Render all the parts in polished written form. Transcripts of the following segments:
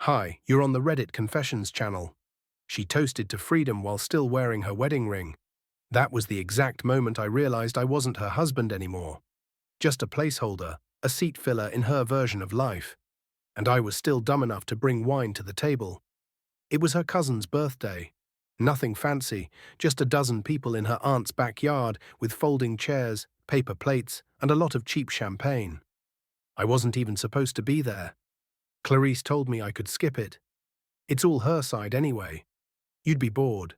Hi, you're on the Reddit Confessions channel. She toasted to freedom while still wearing her wedding ring. That was the exact moment I realized I wasn't her husband anymore. Just a placeholder, a seat filler in her version of life. And I was still dumb enough to bring wine to the table. It was her cousin's birthday. Nothing fancy, just a dozen people in her aunt's backyard with folding chairs, paper plates, and a lot of cheap champagne. I wasn't even supposed to be there. Clarice told me I could skip it. It's all her side anyway. You'd be bored.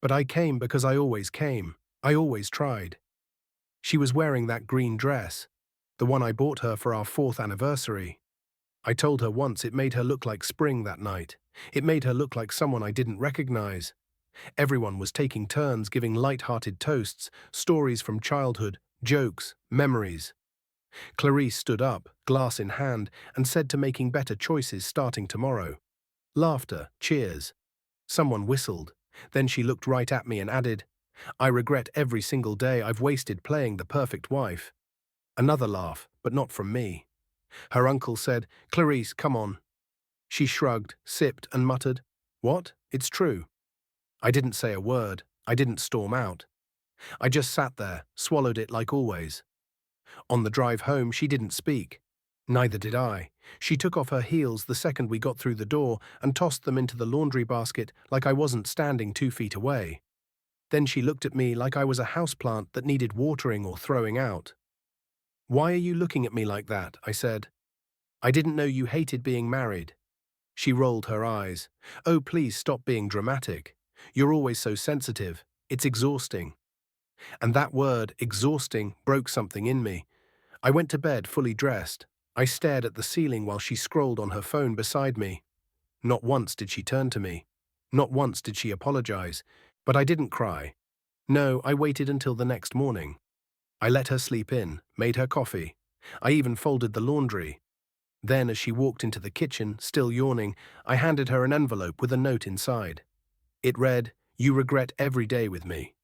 But I came because I always came. I always tried. She was wearing that green dress, the one I bought her for our 4th anniversary. I told her once it made her look like spring that night. It made her look like someone I didn't recognize. Everyone was taking turns giving light-hearted toasts, stories from childhood, jokes, memories. Clarice stood up, glass in hand, and said to making better choices starting tomorrow. Laughter, cheers. Someone whistled. Then she looked right at me and added, "I regret every single day I've wasted playing the perfect wife." Another laugh, but not from me. Her uncle said, "Clarice, come on." She shrugged, sipped, and muttered, "What? It's true." I didn't say a word. I didn't storm out. I just sat there, swallowed it like always. On the drive home, she didn't speak. Neither did I. She took off her heels the second we got through the door and tossed them into the laundry basket like I wasn't standing 2 feet away. Then she looked at me like I was a houseplant that needed watering or throwing out. "Why are you looking at me like that?" I said. "I didn't know you hated being married." She rolled her eyes. "Oh, please stop being dramatic. You're always so sensitive. It's exhausting." And that word, exhausting, broke something in me. I went to bed fully dressed. I stared at the ceiling while she scrolled on her phone beside me. Not once did she turn to me. Not once did she apologize. But I didn't cry. No, I waited until the next morning. I let her sleep in, made her coffee. I even folded the laundry. Then, as she walked into the kitchen, still yawning, I handed her an envelope with a note inside. It read, "You regret every day with me.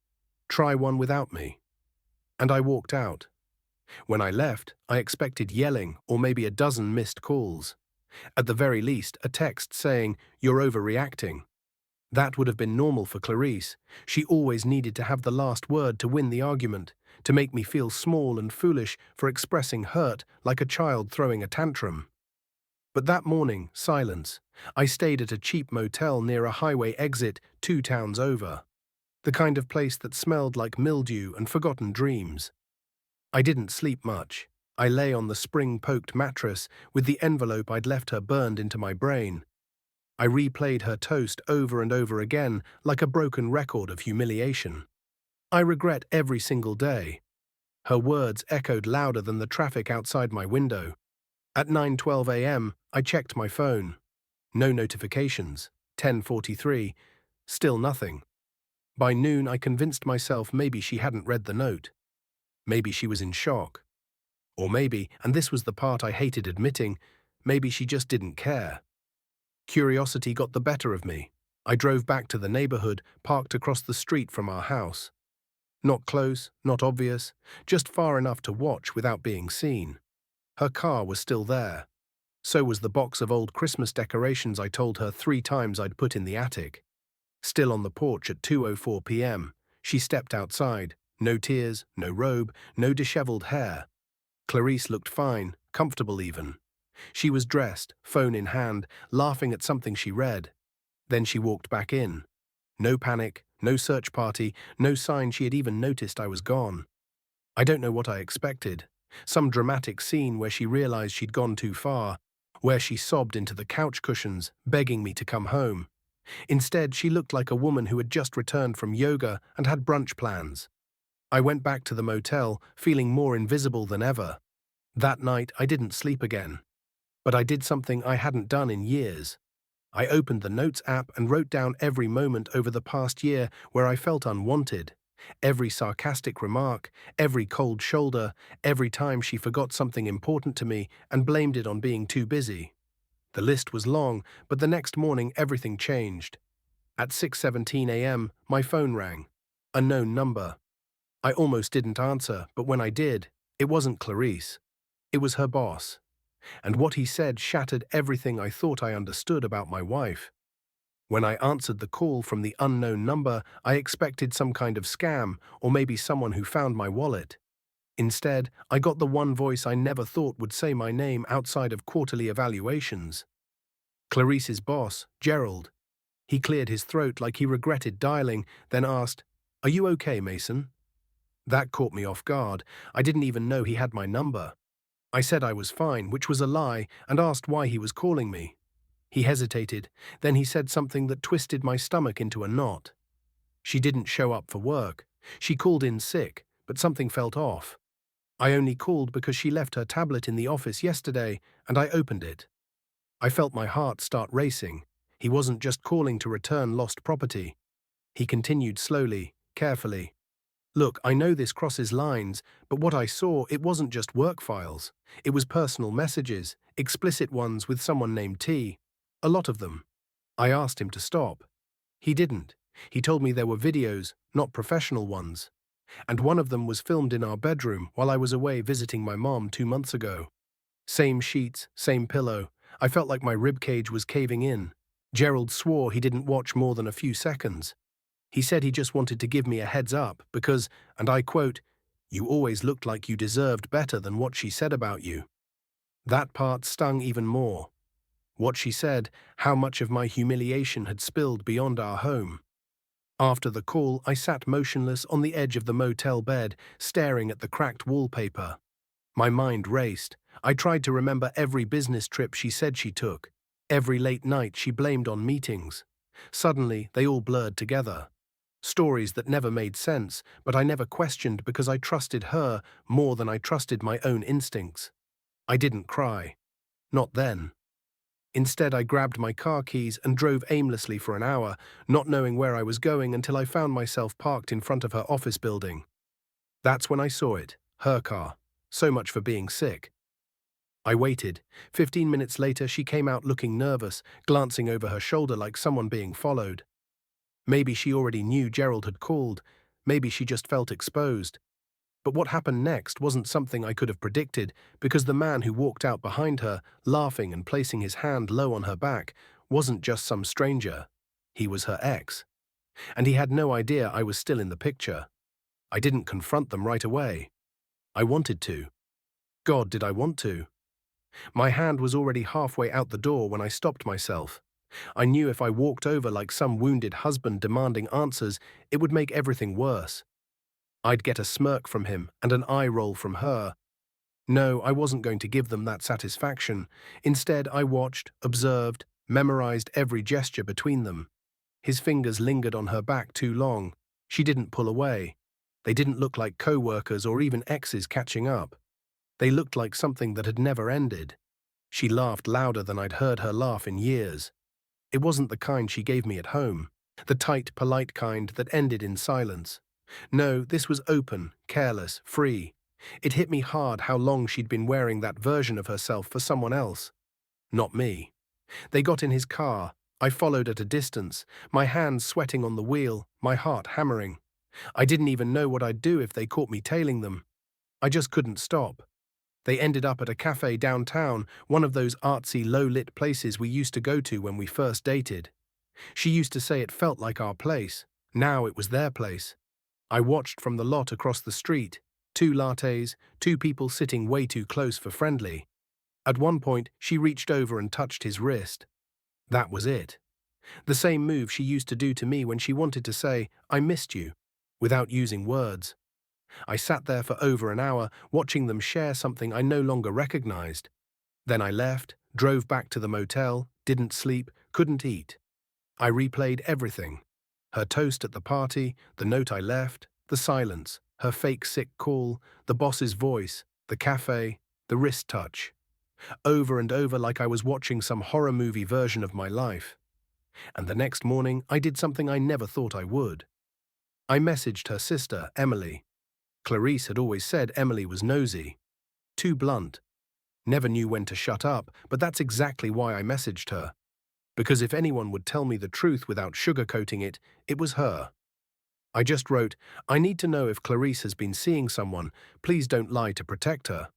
Try one without me." And I walked out. When I left, I expected yelling or maybe a dozen missed calls. At the very least, a text saying, "You're overreacting." That would have been normal for Clarice. She always needed to have the last word to win the argument, to make me feel small and foolish for expressing hurt like a child throwing a tantrum. But that morning, silence. I stayed at a cheap motel near a highway exit 2 towns over. The kind of place that smelled like mildew and forgotten dreams. I didn't sleep much. I lay on the spring-poked mattress with the envelope I'd left her burned into my brain. I replayed her toast over and over again like a broken record of humiliation. I regret every single day. Her words echoed louder than the traffic outside my window. At 9:12 a.m., I checked my phone. No notifications. 10:43. Still nothing. By noon, I convinced myself maybe she hadn't read the note. Maybe she was in shock. Or maybe, and this was the part I hated admitting, maybe she just didn't care. Curiosity got the better of me. I drove back to the neighborhood, parked across the street from our house. Not close, not obvious, just far enough to watch without being seen. Her car was still there. So was the box of old Christmas decorations I told her 3 times I'd put in the attic. Still on the porch at 2:04 p.m., she stepped outside. No tears, no robe, no disheveled hair. Clarice looked fine, comfortable even. She was dressed, phone in hand, laughing at something she read. Then she walked back in. No panic, no search party, no sign she had even noticed I was gone. I don't know what I expected. Some dramatic scene where she realized she'd gone too far, where she sobbed into the couch cushions, begging me to come home. Instead, she looked like a woman who had just returned from yoga and had brunch plans. I went back to the motel, feeling more invisible than ever. That night, I didn't sleep again. But I did something I hadn't done in years. I opened the Notes app and wrote down every moment over the past year where I felt unwanted. Every sarcastic remark, every cold shoulder, every time she forgot something important to me and blamed it on being too busy. The list was long, but the next morning everything changed. At 6:17 a.m., my phone rang. A known number. I almost didn't answer, but when I did, it wasn't Clarice. It was her boss. And what he said shattered everything I thought I understood about my wife. When I answered the call from the unknown number, I expected some kind of scam or maybe someone who found my wallet. Instead, I got the one voice I never thought would say my name outside of quarterly evaluations. Clarice's boss, Gerald. He cleared his throat like he regretted dialing, then asked, "Are you okay, Mason?" That caught me off guard. I didn't even know he had my number. I said I was fine, which was a lie, and asked why he was calling me. He hesitated, then he said something that twisted my stomach into a knot. She didn't show up for work. She called in sick, but something felt off. I only called because she left her tablet in the office yesterday, and I opened it. I felt my heart start racing. He wasn't just calling to return lost property. He continued slowly, carefully. "Look, I know this crosses lines, but what I saw, it wasn't just work files. It was personal messages, explicit ones with someone named T. A lot of them." I asked him to stop. He didn't. He told me there were videos, not professional ones. And one of them was filmed in our bedroom while I was away visiting my mom 2 months ago. Same sheets, same pillow. I felt like my ribcage was caving in. Gerald swore he didn't watch more than a few seconds. He said he just wanted to give me a heads up because, and I quote, "You always looked like you deserved better than what she said about you." That part stung even more. What she said, how much of my humiliation had spilled beyond our home. After the call, I sat motionless on the edge of the motel bed, staring at the cracked wallpaper. My mind raced. I tried to remember every business trip she said she took, every late night she blamed on meetings. Suddenly, they all blurred together. Stories that never made sense, but I never questioned because I trusted her more than I trusted my own instincts. I didn't cry. Not then. Instead, I grabbed my car keys and drove aimlessly for an hour, not knowing where I was going until I found myself parked in front of her office building. That's when I saw it, her car. So much for being sick. I waited. 15 minutes later, she came out looking nervous, glancing over her shoulder like someone being followed. Maybe she already knew Gerald had called. Maybe she just felt exposed. But what happened next wasn't something I could have predicted, because the man who walked out behind her, laughing and placing his hand low on her back, wasn't just some stranger. He was her ex. And he had no idea I was still in the picture. I didn't confront them right away. I wanted to. God, did I want to? My hand was already halfway out the door when I stopped myself. I knew if I walked over like some wounded husband demanding answers, it would make everything worse. I'd get a smirk from him and an eye roll from her. No, I wasn't going to give them that satisfaction. Instead, I watched, observed, memorized every gesture between them. His fingers lingered on her back too long. She didn't pull away. They didn't look like co-workers or even exes catching up. They looked like something that had never ended. She laughed louder than I'd heard her laugh in years. It wasn't the kind she gave me at home, the tight, polite kind that ended in silence. No, this was open, careless, free. It hit me hard how long she'd been wearing that version of herself for someone else. Not me. They got in his car. I followed at a distance, my hands sweating on the wheel, my heart hammering. I didn't even know what I'd do if they caught me tailing them. I just couldn't stop. They ended up at a cafe downtown, one of those artsy, low-lit places we used to go to when we first dated. She used to say it felt like our place. Now it was their place. I watched from the lot across the street. 2 lattes, 2 people sitting way too close for friendly. At one point, she reached over and touched his wrist. That was it. The same move she used to do to me when she wanted to say, "I missed you," without using words. I sat there for over an hour, watching them share something I no longer recognized. Then I left, drove back to the motel, didn't sleep, couldn't eat. I replayed everything. Her toast at the party, the note I left, the silence, her fake sick call, the boss's voice, the cafe, the wrist touch. Over and over like I was watching some horror movie version of my life. And the next morning, I did something I never thought I would. I messaged her sister, Emily. Clarice had always said Emily was nosy. Too blunt. Never knew when to shut up, but that's exactly why I messaged her. Because if anyone would tell me the truth without sugarcoating it, it was her. I just wrote, "I need to know if Clarice has been seeing someone. Please don't lie to protect her."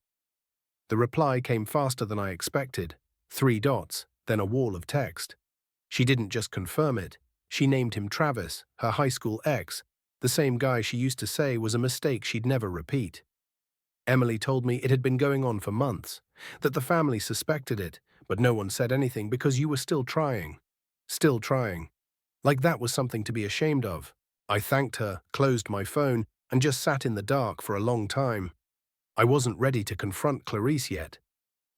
The reply came faster than I expected. 3 dots, then a wall of text. She didn't just confirm it. She named him Travis, her high school ex, the same guy she used to say was a mistake she'd never repeat. Emily told me it had been going on for months, that the family suspected it, but no one said anything because you were still trying. Still trying. Like that was something to be ashamed of. I thanked her, closed my phone, and just sat in the dark for a long time. I wasn't ready to confront Clarice yet.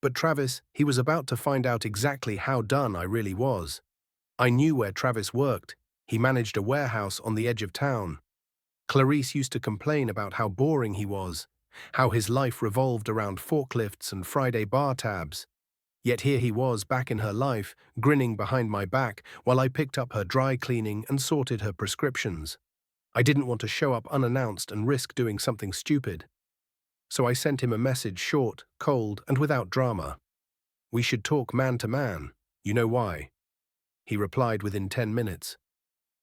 But Travis, he was about to find out exactly how done I really was. I knew where Travis worked. He managed a warehouse on the edge of town. Clarice used to complain about how boring he was, how his life revolved around forklifts and Friday bar tabs. Yet here he was back in her life, grinning behind my back while I picked up her dry cleaning and sorted her prescriptions. I didn't want to show up unannounced and risk doing something stupid. So I sent him a message, short, cold, and without drama. "We should talk man to man. You know why?" He replied within 10 minutes.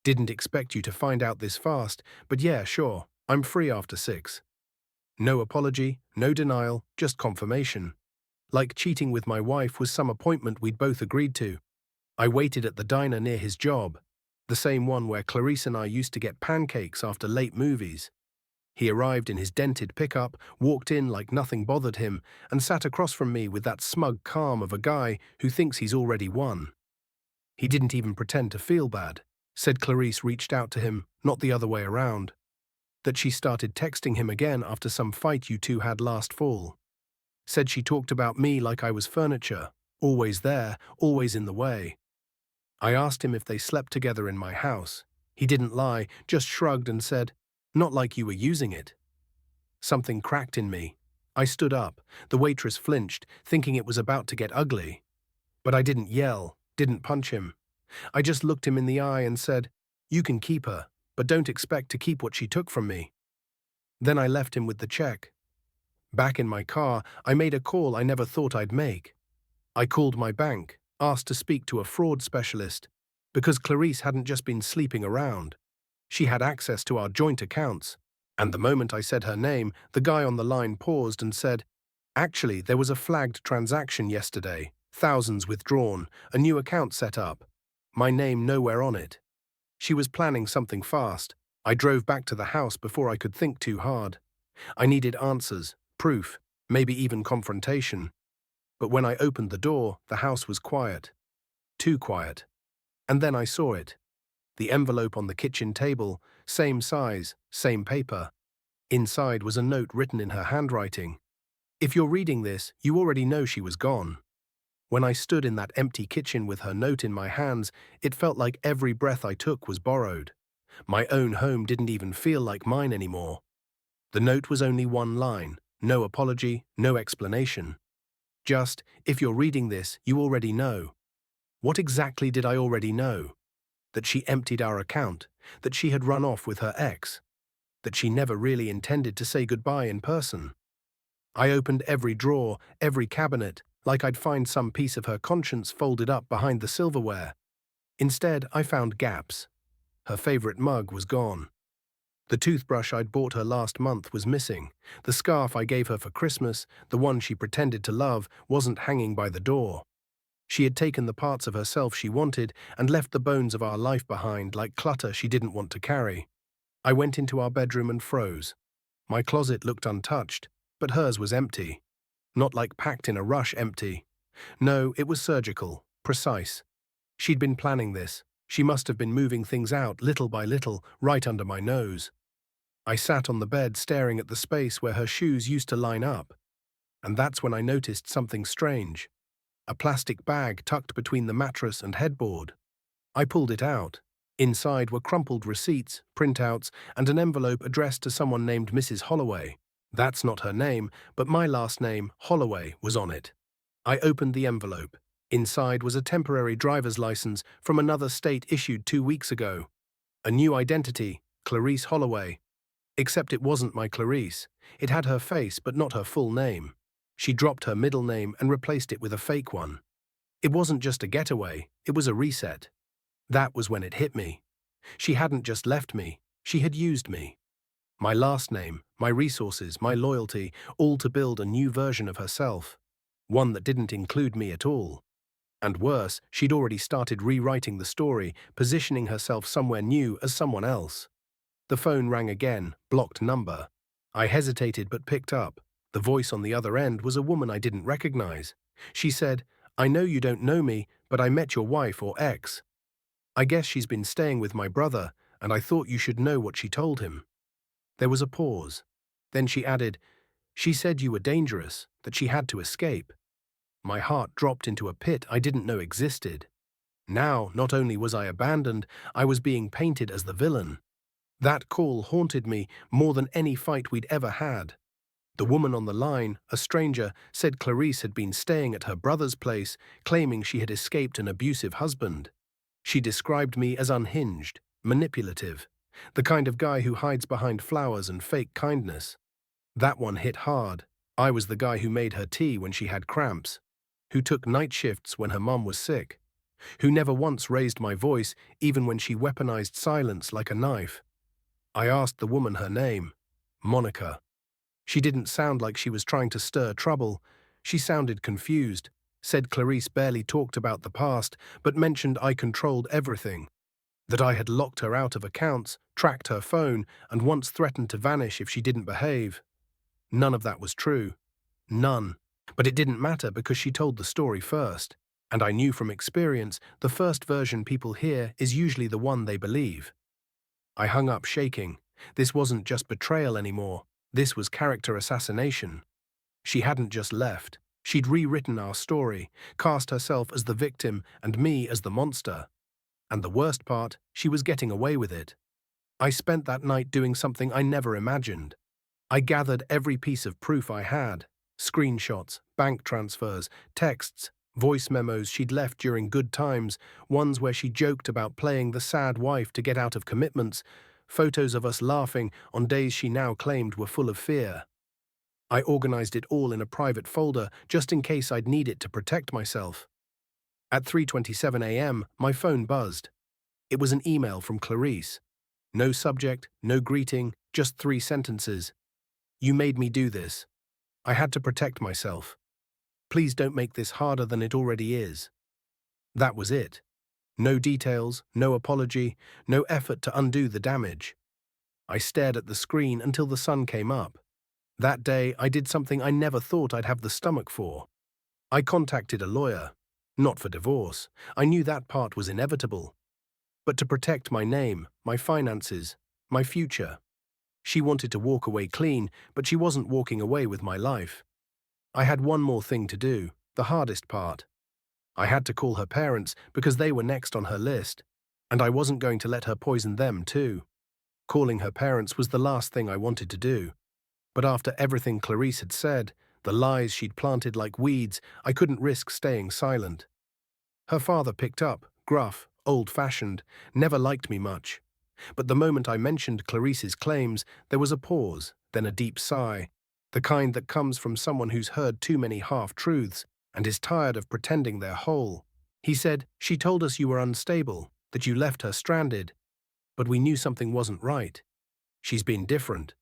"Didn't expect you to find out this fast, but yeah, sure, I'm free after 6. No apology, no denial, just confirmation. Like cheating with my wife was some appointment we'd both agreed to. I waited at the diner near his job, the same one where Clarice and I used to get pancakes after late movies. He arrived in his dented pickup, walked in like nothing bothered him, and sat across from me with that smug calm of a guy who thinks he's already won. He didn't even pretend to feel bad. Said Clarice reached out to him, not the other way around. That she started texting him again after some fight you two had last fall. Said she talked about me like I was furniture, always there, always in the way. I asked him if they slept together in my house. He didn't lie, just shrugged and said, "Not like you were using it." Something cracked in me. I stood up. The waitress flinched, thinking it was about to get ugly. But I didn't yell, didn't punch him. I just looked him in the eye and said, "You can keep her, but don't expect to keep what she took from me." Then I left him with the check. Back in my car, I made a call I never thought I'd make. I called my bank, asked to speak to a fraud specialist, because Clarice hadn't just been sleeping around. She had access to our joint accounts, and the moment I said her name, the guy on the line paused and said, "Actually, there was a flagged transaction yesterday, thousands withdrawn, a new account set up. My name nowhere on it." She was planning something fast. I drove back to the house before I could think too hard. I needed answers, proof, maybe even confrontation. But when I opened the door, the house was quiet. Too quiet. And then I saw it. The envelope on the kitchen table, same size, same paper. Inside was a note written in her handwriting. If you're reading this, you already know she was gone. When I stood in that empty kitchen with her note in my hands, it felt like every breath I took was borrowed. My own home didn't even feel like mine anymore. The note was only one line, no apology, no explanation. Just, if you're reading this, you already know. What exactly did I already know? That she emptied our account, that she had run off with her ex, that she never really intended to say goodbye in person. I opened every drawer, every cabinet, like I'd find some piece of her conscience folded up behind the silverware. Instead, I found gaps. Her favorite mug was gone. The toothbrush I'd bought her last month was missing. The scarf I gave her for Christmas, the one she pretended to love, wasn't hanging by the door. She had taken the parts of herself she wanted and left the bones of our life behind like clutter she didn't want to carry. I went into our bedroom and froze. My closet looked untouched, but hers was empty. Not like packed in a rush empty. No, it was surgical, precise. She'd been planning this. She must have been moving things out little by little, right under my nose. I sat on the bed staring at the space where her shoes used to line up. And that's when I noticed something strange. A plastic bag tucked between the mattress and headboard. I pulled it out. Inside were crumpled receipts, printouts, and an envelope addressed to someone named Mrs. Holloway. That's not her name, but my last name, Holloway, was on it. I opened the envelope. Inside was a temporary driver's license from another state issued 2 weeks ago. A new identity, Clarice Holloway. Except it wasn't my Clarice. It had her face but not her full name. She dropped her middle name and replaced it with a fake one. It wasn't just a getaway, it was a reset. That was when it hit me. She hadn't just left me, she had used me. My last name, my resources, my loyalty, all to build a new version of herself. one that didn't include me at all. And worse, she'd already started rewriting the story, positioning herself somewhere new as someone else. The phone rang again, blocked number. I hesitated but picked up. The voice on the other end was a woman I didn't recognize. She said, "I know you don't know me, but I met your wife or ex. I guess she's been staying with my brother, and I thought you should know what she told him." There was a pause. Then she added, "She said you were dangerous, that she had to escape." My heart dropped into a pit I didn't know existed. Now, not only was I abandoned, I was being painted as the villain. That call haunted me more than any fight we'd ever had. The woman on the line, a stranger, said Clarice had been staying at her brother's place, claiming she had escaped an abusive husband. She described me as unhinged, manipulative, the kind of guy who hides behind flowers and fake kindness. That one hit hard. I was the guy who made her tea when she had cramps, who took night shifts when her mum was sick, who never once raised my voice even when she weaponized silence like a knife. I asked the woman her name, Monica. She didn't sound like she was trying to stir trouble. She sounded confused, said Clarice barely talked about the past, but mentioned I controlled everything, that I had locked her out of accounts, tracked her phone, and once threatened to vanish if she didn't behave. None of that was true. None. But it didn't matter because she told the story first. And I knew from experience the first version people hear is usually the one they believe. I hung up shaking. This wasn't just betrayal anymore. This was character assassination. She hadn't just left. She'd rewritten our story, cast herself as the victim and me as the monster. And the worst part, she was getting away with it. I spent that night doing something I never imagined. I gathered every piece of proof I had. Screenshots, bank transfers, texts, voice memos she'd left during good times, ones where she joked about playing the sad wife to get out of commitments, photos of us laughing on days she now claimed were full of fear. I organized it all in a private folder just in case I'd need it to protect myself. At 3:27 a.m., my phone buzzed. It was an email from Clarice. No subject, no greeting, just 3 sentences. "You made me do this. I had to protect myself. Please don't make this harder than it already is." That was it. No details, no apology, no effort to undo the damage. I stared at the screen until the sun came up. That day, I did something I never thought I'd have the stomach for. I contacted a lawyer. Not for divorce. I knew that part was inevitable. But to protect my name, my finances, my future. She wanted to walk away clean, but she wasn't walking away with my life. I had one more thing to do, the hardest part. I had to call her parents because they were next on her list, and I wasn't going to let her poison them too. Calling her parents was the last thing I wanted to do. But after everything Clarice had said, the lies she'd planted like weeds, I couldn't risk staying silent. Her father picked up, gruff, old-fashioned, never liked me much. But the moment I mentioned Clarice's claims, there was a pause, then a deep sigh, the kind that comes from someone who's heard too many half-truths and is tired of pretending they're whole. He said, "She told us you were unstable, that you left her stranded. But we knew something wasn't right. She's been different."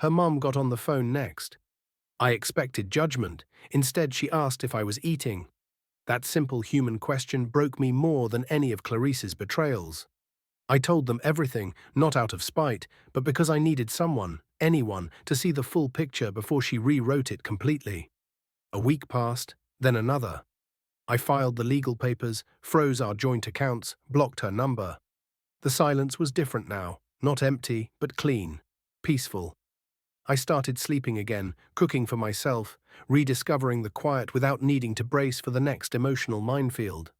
Her mum got on the phone next. I expected judgment. Instead, she asked if I was eating. That simple human question broke me more than any of Clarice's betrayals. I told them everything, not out of spite, but because I needed someone, anyone, to see the full picture before she rewrote it completely. A week passed, then another. I filed the legal papers, froze our joint accounts, blocked her number. The silence was different now, not empty, but clean, peaceful. I started sleeping again, cooking for myself, rediscovering the quiet without needing to brace for the next emotional minefield.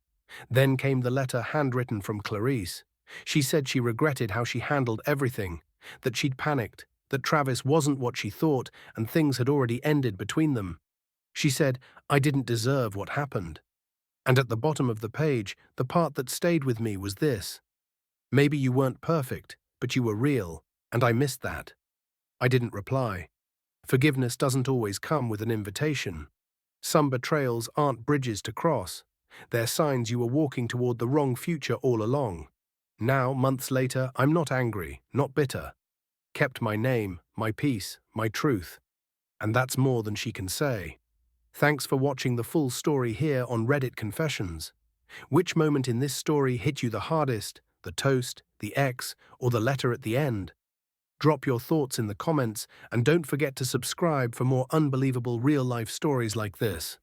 Then came the letter handwritten from Clarice. She said she regretted how she handled everything, that she'd panicked, that Travis wasn't what she thought, and things had already ended between them. She said, "I didn't deserve what happened." And at the bottom of the page, the part that stayed with me was this: "Maybe you weren't perfect, but you were real, and I missed that." I didn't reply. Forgiveness doesn't always come with an invitation. Some betrayals aren't bridges to cross. They're signs you were walking toward the wrong future all along. Now, months later, I'm not angry, not bitter. Kept my name, my peace, my truth. And that's more than she can say. Thanks for watching the full story here on Reddit Confessions. Which moment in this story hit you the hardest? The toast, the X, or the letter at the end? Drop your thoughts in the comments and don't forget to subscribe for more unbelievable real-life stories like this.